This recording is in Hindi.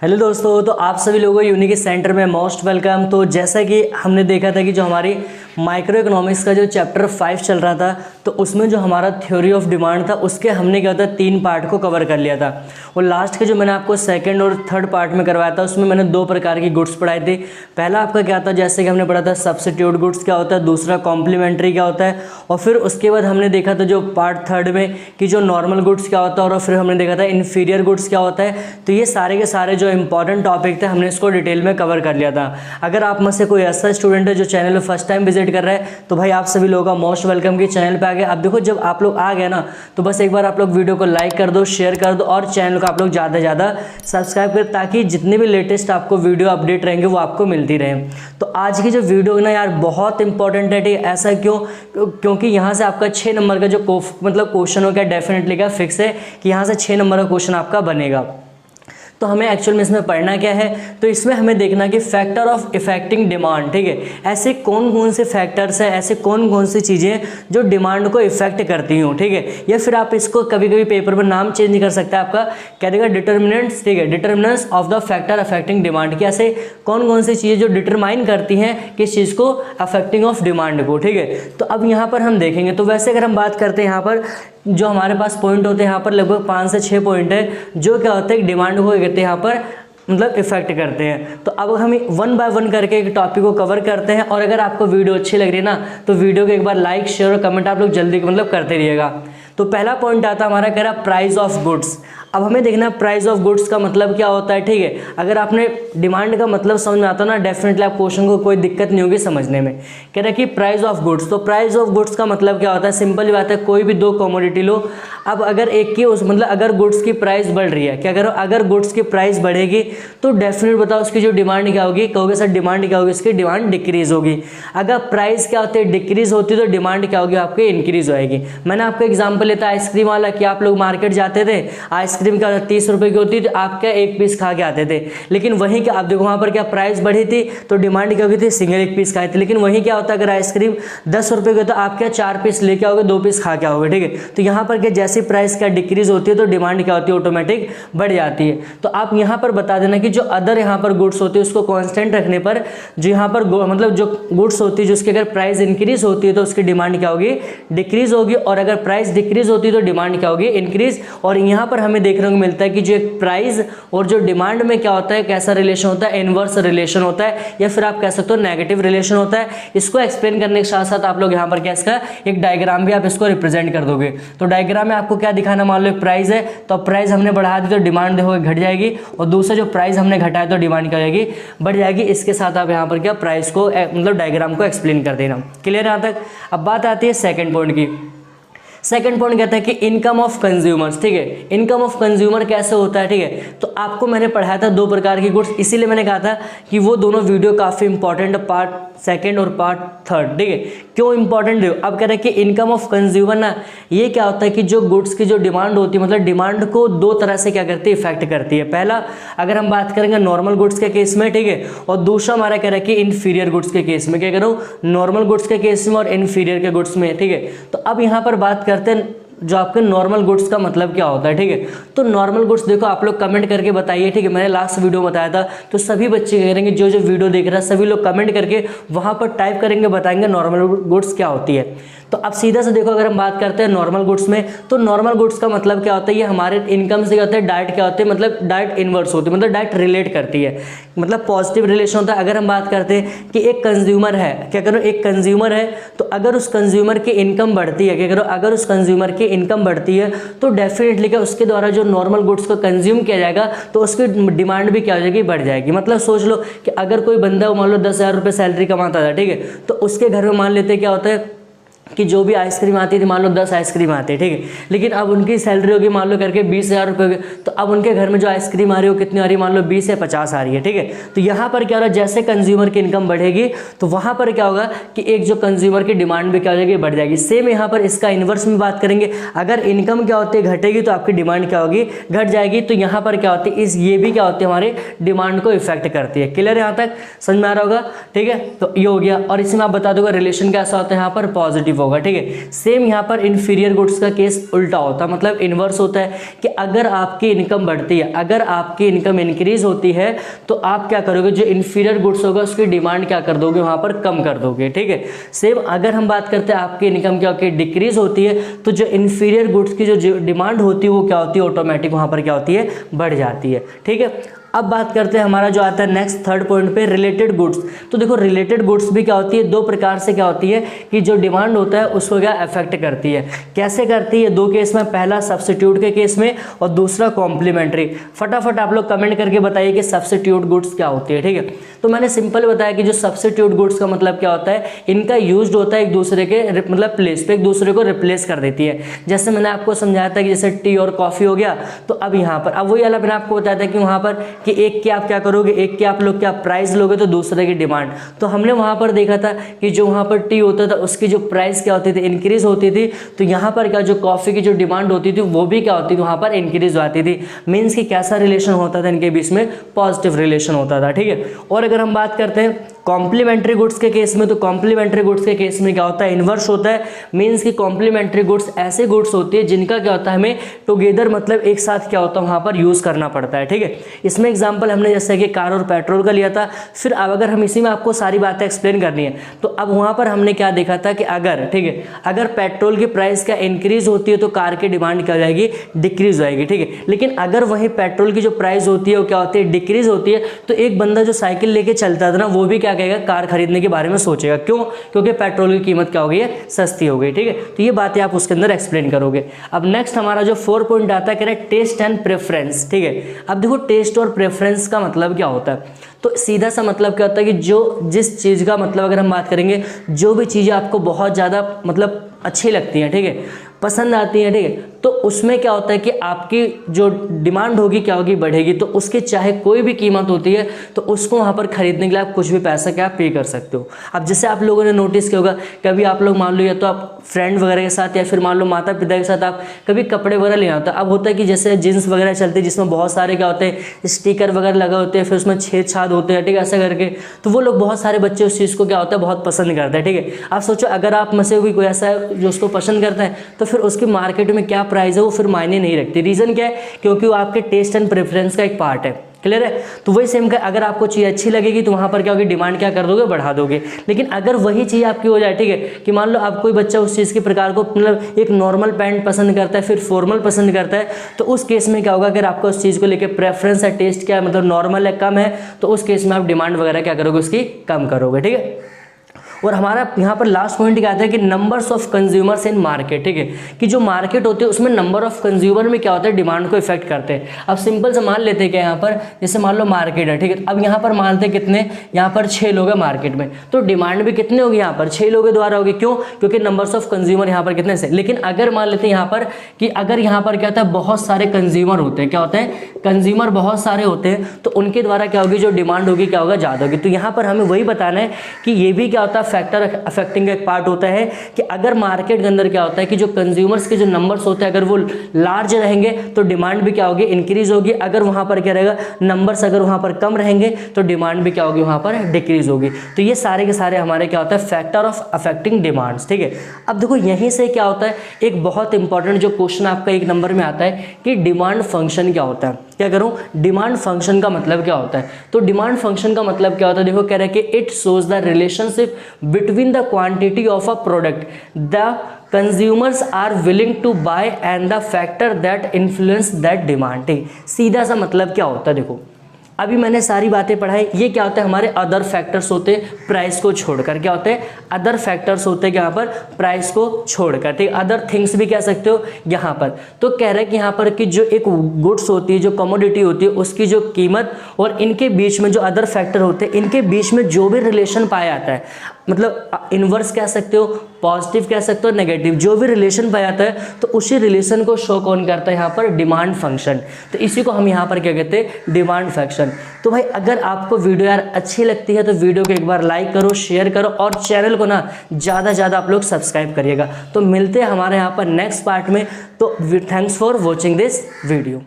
हेलो दोस्तों, तो आप सभी लोगों को यूनिक सेंटर में मोस्ट वेलकम। तो जैसा कि हमने देखा था कि जो हमारी माइक्रो इकोनॉमिक्स का जो चैप्टर 5 चल रहा था, तो उसमें जो हमारा थ्योरी ऑफ डिमांड था उसके हमने क्या था 3 पार्ट को कवर कर लिया था। और लास्ट के जो मैंने आपको सेकंड और थर्ड पार्ट में करवाया था उसमें मैंने 2 प्रकार की गुड्स पढ़ाई थी। पहला आपका क्या था, जैसे कि हमने पढ़ा था सब्स्टिट्यूट गुड्स क्या होता है, दूसरा कॉम्प्लीमेंट्री क्या होता है, और फिर उसके बाद हमने देखा था जो पार्ट थर्ड में कि जो नॉर्मल गुड्स क्या होता है, और फिर हमने देखा था इन्फीरियर गुड्स क्या होता है। तो ये सारे के सारे जो इंपॉर्टेंट टॉपिक थे हमने इसको डिटेल में कवर कर लिया था। अगर आप में से कोई ऐसा स्टूडेंट है जो चैनल में फर्स्ट टाइम विजिट कर रहा है, तो भाई आप सभी लोगों का मोस्ट वेलकम कि चैनल पे आ गए। अब देखो, जब आप लोग आ गए ना, तो बस एक बार आप लोग वीडियो को लाइक कर दो, शेयर कर दो, और चैनल को आप लोग ज़्यादा से ज़्यादा सब्सक्राइब करें, ताकि जितने भी लेटेस्ट आपको वीडियो अपडेट रहेंगे वो आपको मिलती रहे। तो आज की जो वीडियो है ना यार, बहुत इंपॉर्टेंट है। ठीक है, ऐसा क्यों? क्योंकि यहाँ से आपका 6 नंबर का जो क्वेश्चन हो गया, डेफिनेटली क्या फिक्स है कि यहाँ से 6 नंबर का क्वेश्चन आपका बनेगा। तो हमें एक्चुअल में इसमें पढ़ना क्या है, तो इसमें हमें देखना कि फैक्टर ऑफ इफेक्टिंग डिमांड। ठीक है, ऐसे कौन कौन से फैक्टर्स हैं, ऐसे कौन कौन सी चीज़ें जो डिमांड को इफेक्ट करती हूँ। ठीक है, या फिर आप इसको कभी कभी पेपर में नाम चेंज कर सकते हैं, आपका क्या देगा डिटर्मिनेंट्स। ठीक है, determinants of the factor affecting demand, कि ऐसे कौन कौन सी चीज़ें जो डिटरमाइन करती हैं किस चीज़ को, अफेक्टिंग ऑफ डिमांड को। ठीक है, तो अब यहाँ पर हम देखेंगे। तो वैसे अगर हम बात करते हैं यहाँ पर जो हमारे पास पॉइंट होते हैं, यहाँ पर लगभग 5 से 6 पॉइंट है जो क्या होता है डिमांड को कहते हैं यहाँ पर मतलब इफेक्ट करते हैं। तो अब हम 1 बाय 1 करके एक टॉपिक को कवर करते हैं। और अगर आपको वीडियो अच्छी लग रही है ना, तो वीडियो को एक बार लाइक शेयर और कमेंट आप लोग जल्दी करते रहिएगा। तो पहला पॉइंट आता है हमारा, कह रहा प्राइस ऑफ गुड्स। अब हमें देखना प्राइस ऑफ गुड्स का मतलब क्या होता है। ठीक है, अगर आपने डिमांड का मतलब समझ में आता ना, डेफिनेटली आप क्वेश्चन को कोई दिक्कत नहीं होगी समझने में। कह रहा है कि प्राइस ऑफ गुड्स, तो प्राइस ऑफ गुड्स का मतलब क्या होता है, सिंपल बात है, कोई भी 2 कमोडिटी लो। अब अगर एक की अगर गुड्स की प्राइस बढ़ रही है, क्या करो, अगर गुड्स की प्राइस बढ़ेगी तो डेफिनेट बताओ उसकी जो डिमांड क्या होगी, कहोगे सर डिमांड क्या होगी, इसकी डिमांड डिक्रीज होगी। अगर प्राइस क्या होती है डिक्रीज होती है, तो डिमांड क्या होगी आपकी इंक्रीज होएगी। मैंने आपको एग्जाम्पल लेता आइसक्रीम वाला, कि आप लोग मार्केट जाते थे, आइसक्रीम क्या 30 रुपए की होती थी, आप क्या 1 पीस खा के आते थे। लेकिन वहीं क्या आप देखो वहां पर क्या प्राइस बढ़ी थी, तो डिमांड क्या होगी थी, सिंगल 1 पीस खाए थे। लेकिन वहीं क्या होता है, अगर आइसक्रीम 10 रुपए की, तो आप क्या 4 पीस लेके आओगे, 2 पीस खा के आओगे। ठीक है, तो यहाँ पर क्या जैसी प्राइस क्या डिक्रीज होती है, तो डिमांड क्या होती है ऑटोमेटिक बढ़ जाती है। तो आप यहाँ पर बता देना कि जो अदर यहाँ पर गुड्स होती है उसको कांस्टेंट रखने पर, जो यहाँ पर जो गुड्स होती है जिसकी अगर प्राइस इंक्रीज होती है तो उसकी डिमांड क्या होगी, डिक्रीज होगी। और अगर प्राइस डिक्रीज होती है तो डिमांड क्या होगी, इंक्रीज। और यहाँ पर हमें देखने को मिलता है कि जो एक प्राइस और जो डिमांड में क्या होता है, कैसा रिलेशन होता है, इनवर्स रिलेशन होता है, या फिर आप कह सकते हो नेगेटिव रिलेशन होता है। इसको एक्सप्लेन करने के साथ साथ आप लोग यहाँ पर क्या इसका एक डायग्राम भी आप इसको रिप्रेजेंट कर दोगे। तो डायग्राम में आपको क्या दिखाना, मान लो एक प्राइस है, तो प्राइस हमने बढ़ा दी तो डिमांड देखो घट जाएगी, और दूसरा जो प्राइस हमने घटाया तो डिमांड क्या जाएगी, बढ़ जाएगी। इसके साथ आप यहाँ पर क्या प्राइस को डायग्राम को एक्सप्लेन कर देना। क्लियर यहाँ तक? अब बात आती है सेकंड पॉइंट की। सेकंड पॉइंट कहता है कि इनकम ऑफ कंज्यूमर्स। ठीक है, इनकम ऑफ कंज्यूमर कैसे होता है। ठीक है, तो आपको मैंने पढ़ाया था 2 प्रकार की गुड्स, इसीलिए मैंने कहा था कि वो दोनों वीडियो काफी इंपॉर्टेंट है, पार्ट सेकंड और पार्ट थर्ड। ठीक है, क्यों इंपॉर्टेंट है? अब कह रहे हैं कि इनकम ऑफ कंज्यूमर ना, ये क्या होता है कि जो गुड्स की जो डिमांड होती है, मतलब डिमांड को 2 तरह से क्या करती है, इफेक्ट करती है। पहला अगर हम बात करेंगे नॉर्मल गुड्स के केस में, ठीक है, और दूसरा हमारा कह रहा है कि इन्फीरियर गुड्स के केस में। क्या कह रहा हूँ, नॉर्मल गुड्स के केस में और इन्फीरियर के गुड्स में। ठीक है, तो अब यहाँ पर बात करते हैं जो आपके नॉर्मल गुड्स का मतलब क्या होता है। ठीक है, तो नॉर्मल गुड्स देखो आप लोग कमेंट करके बताइए। ठीक है, मैंने लास्ट वीडियो में बताया था, तो सभी बच्चे करेंगे जो जो वीडियो देख रहा है, सभी लोग कमेंट करके वहां पर टाइप करेंगे, बताएंगे नॉर्मल गुड्स क्या होती है। तो अब सीधा से देखो, अगर हम बात करते हैं नॉर्मल गुड्स में, तो नॉर्मल गुड्स का मतलब क्या होता है, ये हमारे इनकम से क्या होता है, डायरेक्ट क्या होते हैं, मतलब डायरेक्ट इनवर्स होती है, मतलब डायरेक्ट रिलेट करती है, मतलब पॉजिटिव रिलेशन होता है। अगर हम बात करते हैं कि एक कंज्यूमर है, क्या करो, एक कंज्यूमर है, तो अगर उस कंज्यूमर की इनकम बढ़ती है, क्या करो, अगर उस कंज्यूमर की इनकम बढ़ती है, तो डेफिनेटली क्या उसके द्वारा जो नॉर्मल गुड्स को कंज्यूम किया जाएगा, तो उसकी डिमांड भी क्या हो जाएगी, बढ़ जाएगी। मतलब सोच लो कि अगर कोई बंदा मान लो 10,000 रुपये सैलरी कमाता था, ठीक है, तो उसके घर में मान लेते क्या होता है कि जो भी आइसक्रीम आती थी, मान लो 10 आइसक्रीम आती है, ठीक है, लेकिन अब उनकी सैलरी होगी मान लो करके 20,000 रुपये होगी, तो अब उनके घर में जो आइसक्रीम आ रही है वो कितनी आ रही है, मान लो 20 या 50 आ रही है। ठीक है, तो यहाँ पर क्या हो रहा है, जैसे कंज्यूमर की इनकम बढ़ेगी तो वहाँ पर क्या होगा कि एक जो कंज्यूमर की डिमांड भी क्या हो जाएगी, बढ़ जाएगी। सेम यहाँ पर इसका इन्वर्स में बात करेंगे, अगर इनकम क्या होती है घटेगी तो आपकी डिमांड क्या होगी, घट जाएगी। तो यहाँ पर क्या होती है, ये भी क्या होती है, हमारे डिमांड को इफेक्ट करती है। क्लियर यहाँ तक समझ में आ रहा होगा? ठीक है, तो ये हो गया। और इसमें आप बता दोगे रिलेशन कैसा होता है यहाँ पर, पॉजिटिव पॉजिटिव होगा, ठीक है। सेम यहाँ पर इन्फीरियर गुड्स का केस उल्टा होता है, मतलब इन्वर्स होता है कि अगर आपकी इनकम बढ़ती है, अगर आपकी इनकम इंक्रीज होती है तो आप क्या करोगे, जो इन्फीरियर गुड्स होगा उसकी डिमांड क्या कर दोगे, वहाँ पर कम कर दोगे, ठीक है। सेम अगर हम बात करते हैं आपकी इनकम क्या होती है, डिक्रीज होती है, तो जो इन्फीरियर गुड्स की जो डिमांड होती है वो क्या होती है, ऑटोमेटिक वहाँ पर क्या होती है, बढ़ जाती है, ठीक है। अब बात करते हैं हमारा जो आता है नेक्स्ट थर्ड पॉइंट पे, रिलेटेड गुड्स। तो देखो रिलेटेड गुड्स भी क्या होती है, दो प्रकार से क्या होती है कि जो डिमांड होता है उसको क्या अफेक्ट करती है। कैसे करती है, दो केस में, पहला सब्स्टिट्यूट के केस में और दूसरा कॉम्प्लीमेंट्री। फटाफट आप लोग कमेंट करके बताइए कि सब्स्टिट्यूट गुड्स क्या होती है, ठीक है। तो मैंने सिंपल बताया कि जो सब्स्टिट्यूट गुड्स का मतलब क्या होता है, इनका यूज होता है एक दूसरे के मतलब प्लेस पे, एक दूसरे को रिप्लेस कर देती है। जैसे मैंने आपको समझाया था कि जैसे टी और कॉफी हो गया, तो अब यहाँ पर अब वही वाला मैंने आपको बताया था कि वहाँ पर कि एक के आप क्या करोगे, एक के आप लोग क्या प्राइस लोगे तो दूसरे की डिमांड। तो हमने वहाँ पर देखा था कि जो वहाँ पर टी होता था उसकी जो प्राइस क्या होती थी, इंक्रीज होती थी। तो यहाँ पर क्या, जो कॉफ़ी की जो डिमांड होती थी वो भी क्या होती थी, वहाँ पर इंक्रीज होती थी। मीन्स कि कैसा रिलेशन होता था इनके बीच में, पॉजिटिव रिलेशन होता था, ठीक है। और अगर हम बात करते हैं कॉम्प्लीमेंट्री गुड्स के केस में, तो कॉम्प्लीमेंट्री गुड्स के केस में क्या होता है, इन्वर्स होता है। मीन्स कि कॉम्प्लीमेंट्री गुड्स ऐसे गुड्स होती है जिनका क्या होता है, हमें टुगेदर मतलब एक साथ क्या होता है वहाँ पर यूज़ करना पड़ता है, ठीक है। इसमें एग्जांपल हमने जैसे कि कार और पेट्रोल का लिया था। फिर अब अगर हम इसी में आपको सारी बातें एक्सप्लेन करनी है, तो अब वहाँ पर हमने क्या देखा था कि अगर, ठीक है, अगर पेट्रोल की प्राइस क्या इंक्रीज होती है तो कार की डिमांड क्या हो जाएगी, डिक्रीज होएगी, ठीक है। लेकिन अगर वही पेट्रोल की जो प्राइस होती है वो क्या होती है, डिक्रीज होती है, तो एक बंदा जो साइकिल लेके चलता था ना, वो भी क्या कहेगा, कार खरीदने के बारे में सोचेगा। क्यों? क्योंकि पेट्रोल की कीमत क्या हो गई है, सस्ती हो गई, ठीक है। तो ये बातें आप उसके अंदर एक्सप्लेन करोगे। अब नेक्स्ट हमारा जो 4 पॉइंट आता है, कह रहे हैं टेस्ट एंड प्रेफरेंस, ठीक है। अब देखो टेस्ट और प्रेफरेंस का मतलब क्या होता है, तो सीधा सा मतलब क्या होता है कि जो जिस चीज़ का मतलब अगर हम बात करेंगे, जो भी चीज़ें आपको बहुत ज़्यादा मतलब अच्छी लगती हैं, ठीक है, पसंद आती हैं, ठीक है, तो उसमें क्या होता है कि आपकी जो डिमांड होगी क्या होगी, बढ़ेगी। तो उसकी चाहे कोई भी कीमत होती है तो उसको वहाँ पर खरीदने के लिए आप कुछ भी पैसा क्या पे कर सकते हो। अब जैसे आप लोगों ने नोटिस किया होगा, कभी आप लोग मान लो या तो आप फ्रेंड वगैरह के साथ या फिर मान लो माता पिता के साथ आप कभी कपड़े वगैरह लेना होता है। अब होता है कि जैसे जीन्स वगैरह चलती है जिसमें बहुत सारे क्या होते हैं, स्टिकर वगैरह लगा होते हैं, फिर उसमें छेद छाद होते हैं, ठीक है, ऐसा करके। तो वो लोग बहुत सारे बच्चे उस चीज़ को क्या होता है, बहुत पसंद करते हैं, ठीक है। आप सोचो अगर आप में से कोई ऐसा है जो उसको पसंद करता है, तो फिर उसकी मार्केट में क्या प्राइस है वो फिर मायने नहीं रखती। रीज़न क्या है, क्योंकि वो आपके टेस्ट एंड प्रेफरेंस का एक पार्ट है। क्लियर है? तो वही सेम का, अगर आपको चीज़ अच्छी लगेगी तो वहाँ पर क्या होगी, डिमांड क्या कर दोगे, बढ़ा दोगे। लेकिन अगर वही चीज़ आपकी हो जाए, ठीक है, कि मान लो अब कोई बच्चा उस चीज़ के प्रकार को मतलब एक नॉर्मल पैंट पसंद करता है, फिर फॉर्मल पसंद करता है, तो उस केस में क्या होगा, अगर आपको उस चीज़ को लेकर प्रेफरेंस है, टेस्ट क्या है, मतलब नॉर्मल है, कम है, तो उस केस में आप डिमांड वगैरह क्या करोगे, उसकी कम करोगे, ठीक है। और हमारा यहाँ पर लास्ट पॉइंट क्या आता है कि numbers of consumers in market, ठीक है, कि जो मार्केट होती है उसमें नंबर ऑफ कंज्यूमर में क्या होता है, डिमांड को इफेक्ट करते हैं। अब सिंपल से मान लेते हैं कि यहाँ पर जैसे मान लो मार्केट है, ठीक है, अब यहाँ पर मानते हैं कितने, यहाँ पर 6 लोग हैं मार्केट में, तो डिमांड भी कितने होगी, यहाँ पर 6 लोगों द्वारा होगी। क्यों? क्योंकि नंबर्स ऑफ कंज्यूमर यहाँ पर कितने से। लेकिन अगर मान लेते हैं यहाँ पर कि अगर यहाँ पर क्या होता है, बहुत सारे कंज्यूमर होते हैं, क्या होते हैं, कंज्यूमर बहुत सारे होते हैं, तो उनके द्वारा क्या होगी, जो डिमांड होगी क्या होगा, ज़्यादा होगी। तो यहाँ पर हमें वही बताना है कि ये भी क्या होता है, फैक्टर का एक पार्ट होता है कि अगर मार्केट के अंदर क्या होता है कि जो कंज्यूमर्स के जो नंबर्स होते हैं अगर वो लार्ज रहेंगे तो डिमांड भी क्या होगी, इंक्रीज होगी। अगर वहां पर क्या रहेगा, नंबर्स अगर वहां पर कम रहेंगे तो डिमांड भी क्या होगी, वहां पर डिक्रीज होगी। तो ये सारे के सारे हमारे क्या होता है, फैक्टर ऑफ अफेक्टिंग डिमांड्स, ठीक है। अब देखो यहीं से क्या होता है, एक बहुत इंपॉर्टेंट जो क्वेश्चन आपका 1 नंबर में आता है कि डिमांड फंक्शन क्या होता है। क्या करूं, डिमांड फंक्शन का मतलब क्या होता है। तो डिमांड फंक्शन का मतलब क्या होता है, देखो कह रहा है कि it shows the relationship between the quantity of a product the consumers are willing to buy and the factor that influence that demand. ठीक, सीधा सा मतलब क्या होता है, देखो अभी मैंने सारी बातें पढ़ाई, ये क्या होता है, हमारे अदर फैक्टर्स होते हैं प्राइस को छोड़कर। क्या होते हैं, अदर फैक्टर्स होते हैं यहाँ पर प्राइस को छोड़कर, ठीक, अदर थिंग्स भी कह सकते हो यहाँ पर। तो कह रहे हैं कि यहाँ पर कि जो एक गुड्स होती है, जो कमोडिटी होती है, उसकी जो कीमत और इनके बीच में जो अदर फैक्टर होते हैं, इनके बीच में जो भी रिलेशन पाया जाता है, मतलब इन्वर्स कह सकते हो, पॉजिटिव कह सकते हो, नेगेटिव, जो भी रिलेशन पाया जाता है तो उसी रिलेशन को शो कौन करता है, यहाँ पर डिमांड फंक्शन। तो इसी को हम यहाँ पर क्या कहते हैं, डिमांड फंक्शन। तो भाई अगर आपको वीडियो यार अच्छी लगती है तो वीडियो को एक बार लाइक करो, शेयर करो और चैनल को ना ज़्यादा ज़्यादा आप लोग सब्सक्राइब करिएगा। तो मिलते हैं हमारे यहाँ पर नेक्स्ट पार्ट में। तो thanks for watching this video.